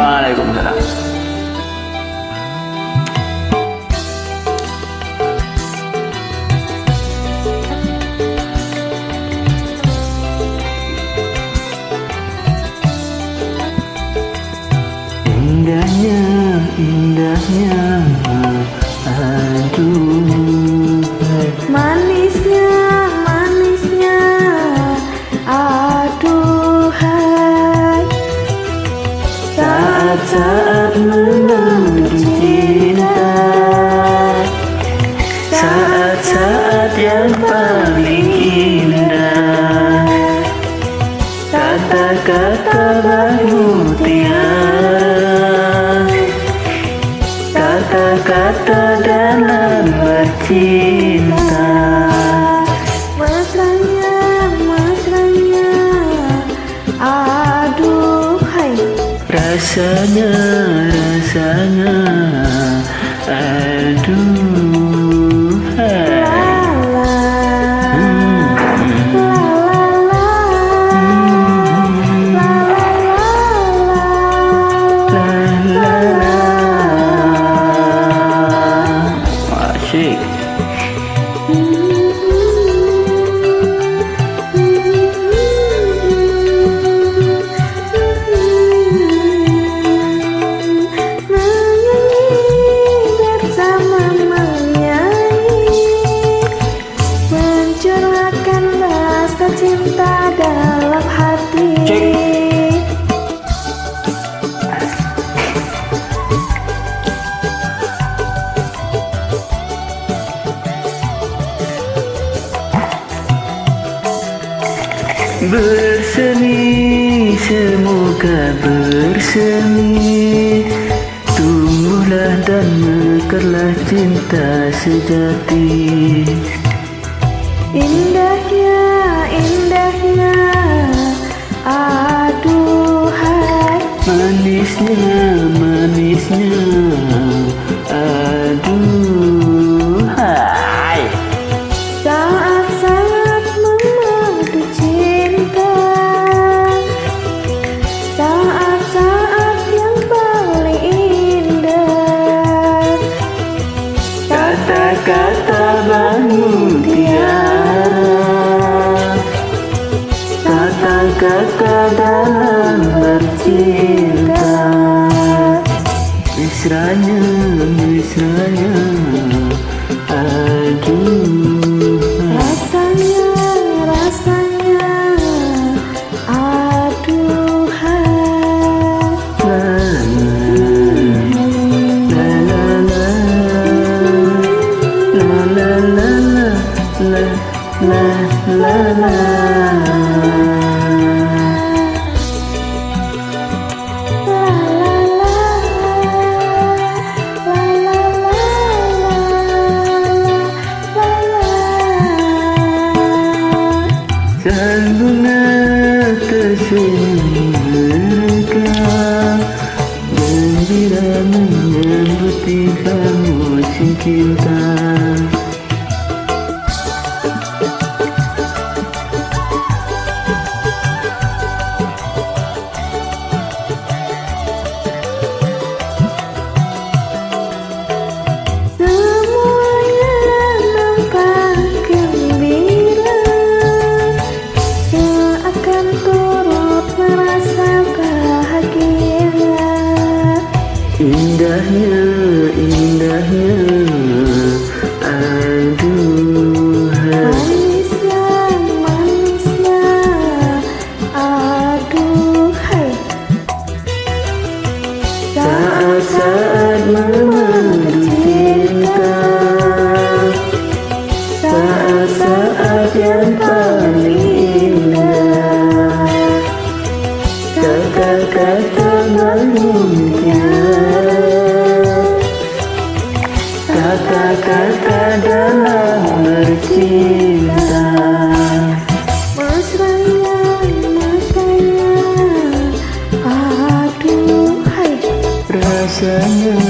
Waalaikumsalam. Indahnya, indahnya, aduh. Manisnya, manisnya, aduhai. Saat-saat menuju cinta, saat-saat yang paling indah, kata-kata bermutiara, kata-kata dalam bercinta. Mesranya, mesranya, aduhai. Rasanya, rasanya, aduhai. Asyik. Cinta dalam hati. Bersemi, semoga bersemi, tumbuhlah dan mekarlah cinta sejati. Indahnya, indahnya, aduhai. Manisnya, manisnya, aduhai. Saat-saat memadu cinta, saat-saat yang paling indah, Kata-kata bermutiara, kata-kata dalam bercinta. Mesranya, mesranya, aduh. rasanya, rasanya, aduhai. La la la la la la la la la. Bunga tersenyum mereka, gembira menyambut tiba musim cinta. Semuanya nampak gembira, seakan turut merasa bahagia. Indahnya, indahnya, aduhai. Manisnya, manisnya, aduhai. Saat-saat memadu cinta, saat-saat yang paling indah, kata-kata bermutiara, kata-kata dalam bercinta. Mesranya, mesranya, aduhai. Rasanya,